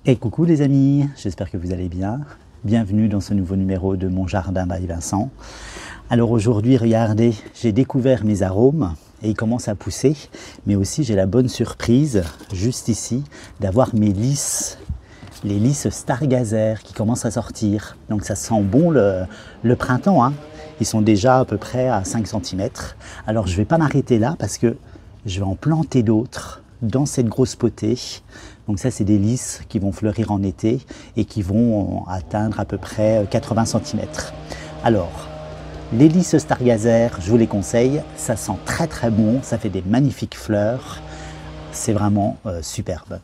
Et coucou les amis, j'espère que vous allez bien. Bienvenue dans ce nouveau numéro de Mon Jardin by Vincent. Alors aujourd'hui, regardez, j'ai découvert mes arômes et ils commencent à pousser. Mais aussi j'ai la bonne surprise, juste ici, d'avoir mes lys, les lys Stargazer qui commencent à sortir. Donc ça sent bon le printemps, hein. Ils sont déjà à peu près à 5 cm. Alors je ne vais pas m'arrêter là parce que je vais en planter d'autres dans cette grosse potée. Donc ça, c'est des lys qui vont fleurir en été et qui vont atteindre à peu près 80 cm. Alors, les lys Stargazer, je vous les conseille. Ça sent très très bon, ça fait des magnifiques fleurs. C'est vraiment superbe.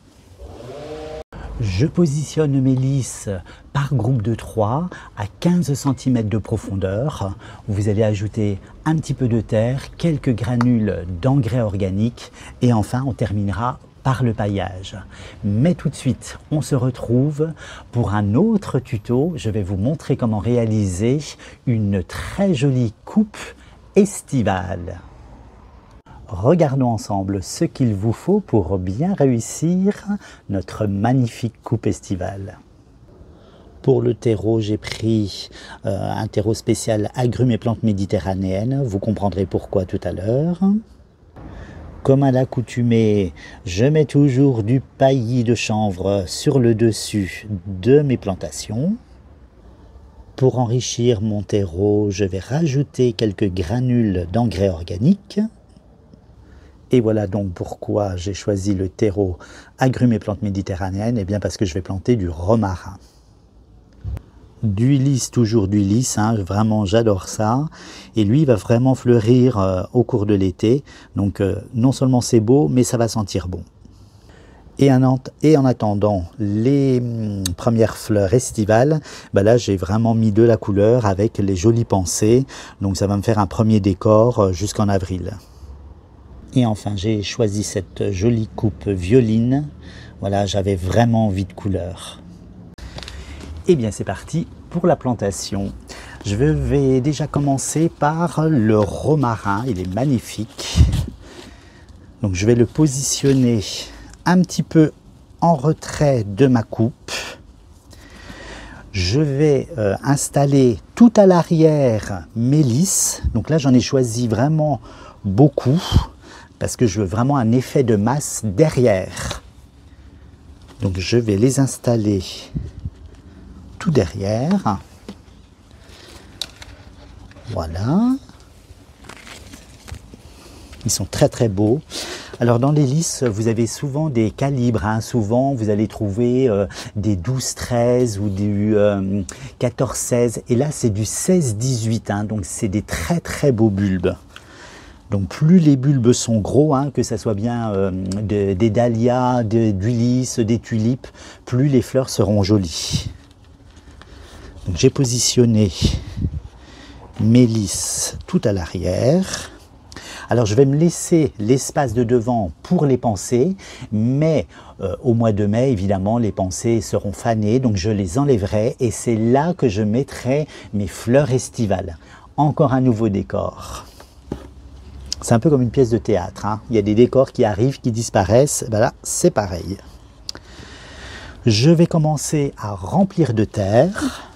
Je positionne mes lys par groupe de 3 à 15 cm de profondeur. Vous allez ajouter un petit peu de terre, quelques granules d'engrais organique et enfin on terminera par le paillage. Mais tout de suite, on se retrouve pour un autre tuto. Je vais vous montrer comment réaliser une très jolie coupe estivale. Regardons ensemble ce qu'il vous faut pour bien réussir notre magnifique coupe estivale. Pour le terreau, j'ai pris un terreau spécial agrumes et plantes méditerranéennes. Vous comprendrez pourquoi tout à l'heure. Comme à l'accoutumée, je mets toujours du paillis de chanvre sur le dessus de mes plantations. Pour enrichir mon terreau, je vais rajouter quelques granules d'engrais organiques. Et voilà donc pourquoi j'ai choisi le terreau agrumes et plantes méditerranéennes. Et bien parce que je vais planter du romarin. Du lys, toujours du lys, hein, vraiment j'adore ça. Et lui il va vraiment fleurir au cours de l'été. Donc non seulement c'est beau, mais ça va sentir bon. Et en attendant les premières fleurs estivales, ben là j'ai vraiment mis de la couleur avec les jolies pensées. Donc ça va me faire un premier décor jusqu'en avril. Et enfin, j'ai choisi cette jolie coupe violine. Voilà, j'avais vraiment envie de couleur. Et bien, c'est parti pour la plantation. Je vais déjà commencer par le romarin. Il est magnifique. Donc, je vais le positionner un petit peu en retrait de ma coupe. Je vais installer tout à l'arrière mes lys. Donc là, j'en ai choisi vraiment beaucoup, parce que je veux vraiment un effet de masse derrière. Donc je vais les installer tout derrière. Voilà. Ils sont très très beaux. Alors dans les lys, vous avez souvent des calibres, hein. Souvent vous allez trouver des 12-13 ou du 14-16. Et là c'est du 16-18, hein. Donc c'est des très très beaux bulbes. Donc plus les bulbes sont gros, hein, que ce soit bien des dahlias, du lys, des tulipes, plus les fleurs seront jolies. Donc j'ai positionné mes lys tout à l'arrière. Alors je vais me laisser l'espace de devant pour les pensées, mais au mois de mai, évidemment, les pensées seront fanées, donc je les enlèverai et c'est là que je mettrai mes fleurs estivales. Encore un nouveau décor. C'est un peu comme une pièce de théâtre, hein. Il y a des décors qui arrivent, qui disparaissent. Ben là, c'est pareil. Je vais commencer à remplir de terre.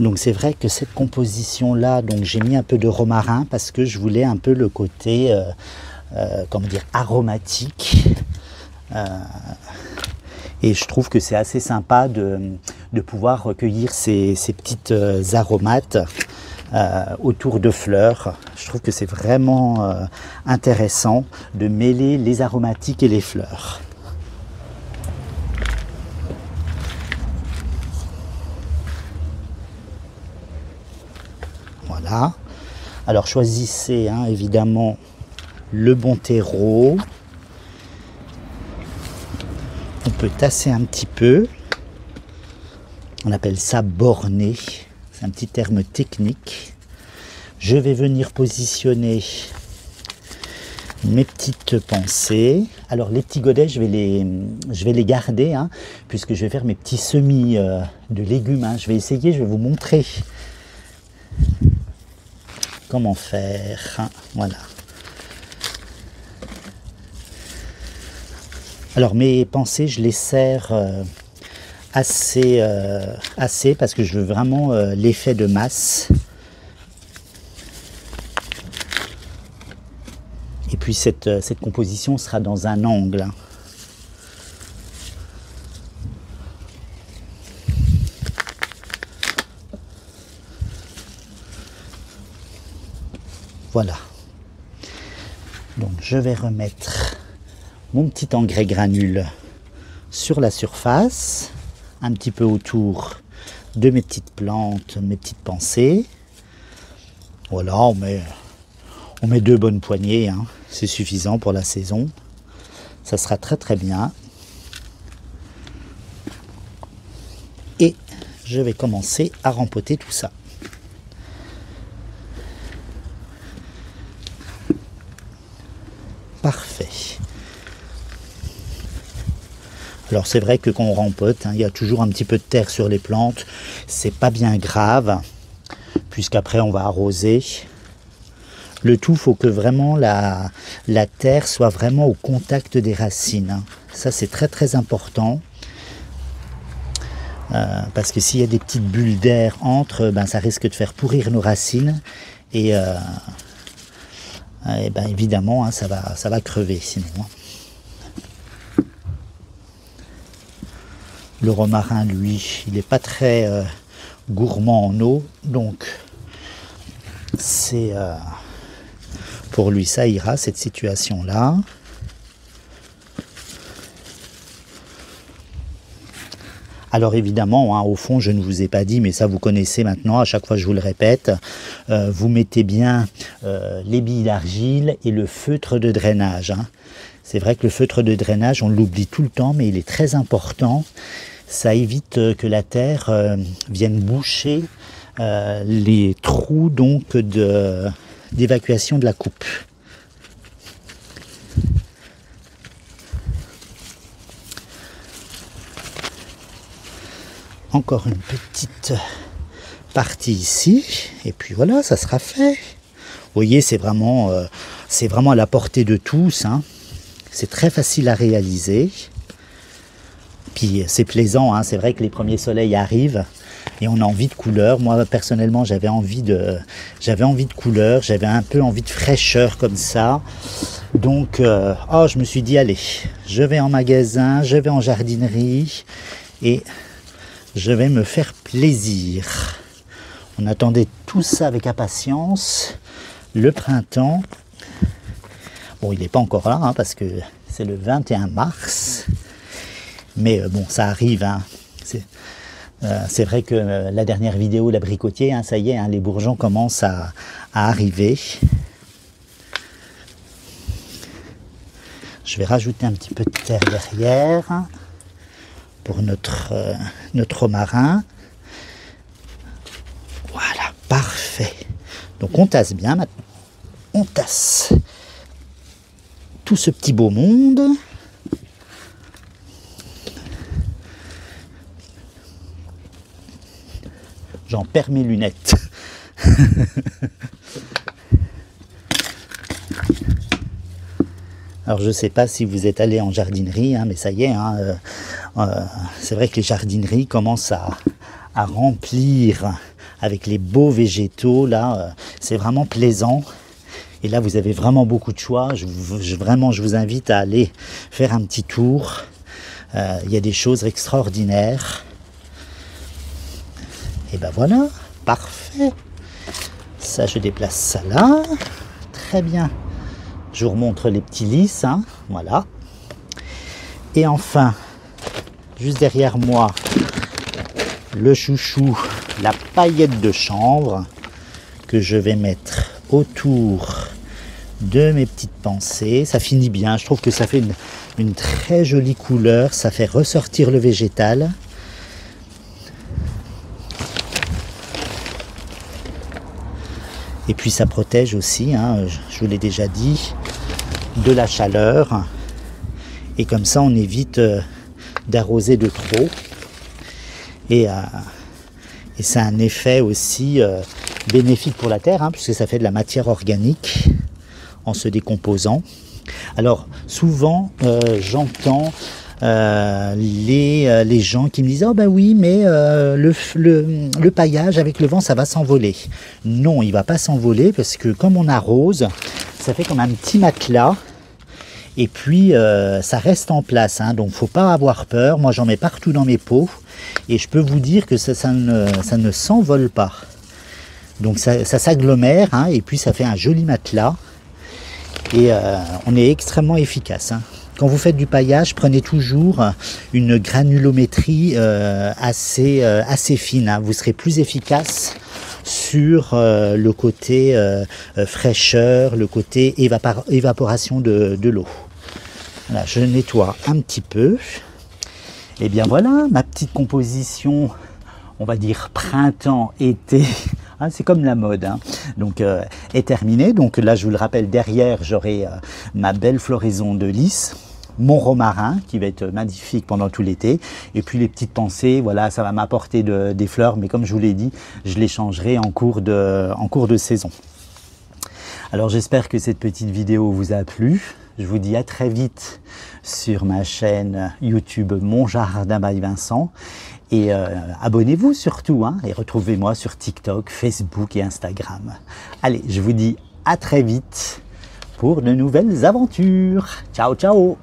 Donc c'est vrai que cette composition-là, donc j'ai mis un peu de romarin parce que je voulais un peu le côté comment dire, aromatique. Et je trouve que c'est assez sympa de pouvoir recueillir ces petites aromates autour de fleurs. Je trouve que c'est vraiment intéressant de mêler les aromatiques et les fleurs. Voilà. Alors choisissez hein, évidemment le bon terreau. On peut tasser un petit peu. On appelle ça borner. C'est un petit terme technique. Je vais venir positionner mes petites pensées. Alors les petits godets, je vais les garder, hein, puisque je vais faire mes petits semis de légumes. Hein. Je vais essayer, je vais vous montrer comment faire. Hein. Voilà. Alors mes pensées, je les serre assez parce que je veux vraiment l'effet de masse. Et puis cette composition sera dans un angle. Voilà. Donc je vais remettre mon petit engrais granule sur la surface, un petit peu autour de mes petites plantes, mes petites pensées. Voilà, on met 2 bonnes poignées, hein. C'est suffisant pour la saison. Ça sera très très bien. Et je vais commencer à rempoter tout ça. Parfait. Alors c'est vrai que quand on rempote, hein, il y a toujours un petit peu de terre sur les plantes. C'est pas bien grave, puisqu'après on va arroser. Le tout, il faut que vraiment la terre soit vraiment au contact des racines. Ça, c'est très très important. Parce que s'il y a des petites bulles d'air entre, ben, ça risque de faire pourrir nos racines. Et ben, évidemment, hein, ça va crever sinon. Hein. Le romarin, lui, il n'est pas très gourmand en eau. Donc, c'est... pour lui, ça ira, cette situation-là. Alors évidemment, hein, au fond, je ne vous ai pas dit, mais ça vous connaissez maintenant, à chaque fois je vous le répète, vous mettez bien les billes d'argile et le feutre de drainage. Hein. C'est vrai que le feutre de drainage, on l'oublie tout le temps, mais il est très important. Ça évite que la terre vienne boucher les trous donc d'évacuation de la coupe. Encore une petite partie ici, et puis voilà, ça sera fait. Vous voyez, c'est vraiment à la portée de tous. Hein. C'est très facile à réaliser. Puis c'est plaisant, hein. C'est vrai que les premiers soleils arrivent. Et on a envie de couleur. Moi, personnellement, j'avais envie de couleur. J'avais un peu envie de fraîcheur comme ça. Donc, je me suis dit, allez, je vais en magasin, je vais en jardinerie et je vais me faire plaisir. On attendait tout ça avec impatience. Le printemps. Bon, il n'est pas encore là, hein, parce que c'est le 21 mars. Mais bon, ça arrive, hein. C'est vrai que la dernière vidéo, l'abricotier, hein, ça y est, hein, les bourgeons commencent à arriver. Je vais rajouter un petit peu de terre derrière pour notre romarin. Voilà, parfait. Donc on tasse bien maintenant. On tasse tout ce petit beau monde. J'en perds mes lunettes. Alors je ne sais pas si vous êtes allé en jardinerie, hein, mais ça y est, hein, c'est vrai que les jardineries commencent à remplir avec les beaux végétaux. Là, c'est vraiment plaisant. Et là, vous avez vraiment beaucoup de choix. Je vous invite à aller faire un petit tour. Il y a des choses extraordinaires. Et ben voilà, parfait. Ça, je déplace ça là. Très bien. Je vous remontre les petits lys, hein, voilà. Et enfin, juste derrière moi, le chouchou, la paillette de chanvre que je vais mettre autour de mes petites pensées. Ça finit bien, je trouve que ça fait une très jolie couleur, ça fait ressortir le végétal. Et puis ça protège aussi, hein, je vous l'ai déjà dit, de la chaleur. Et comme ça, on évite d'arroser de trop. Et c'est un effet aussi bénéfique pour la terre, puisque ça fait de la matière organique en se décomposant. Alors souvent j'entends les gens qui me disent « Oh ben oui, mais le paillage avec le vent, ça va s'envoler. » Non, il ne va pas s'envoler parce que comme on arrose, ça fait comme un petit matelas. Et puis ça reste en place, donc il ne faut pas avoir peur. Moi j'en mets partout dans mes pots et je peux vous dire que ça ne s'envole pas. Donc ça s'agglomère et puis ça fait un joli matelas et on est extrêmement efficace. Quand vous faites du paillage, prenez toujours une granulométrie assez fine. Vous serez plus efficace sur le côté fraîcheur, le côté évaporation de l'eau. Voilà, je nettoie un petit peu. Et bien voilà, ma petite composition, on va dire printemps-été, c'est comme la mode, donc est terminée. Donc là, je vous le rappelle, derrière, j'aurai ma belle floraison de lys, mon romarin qui va être magnifique pendant tout l'été, et puis les petites pensées, voilà, ça va m'apporter des fleurs, mais comme je vous l'ai dit, je les changerai en cours de saison. Alors j'espère que cette petite vidéo vous a plu. Je vous dis à très vite sur ma chaîne YouTube Mon Jardin by Vincent, et abonnez-vous surtout, et retrouvez-moi sur TikTok, Facebook et Instagram. Allez, je vous dis à très vite pour de nouvelles aventures. Ciao, ciao!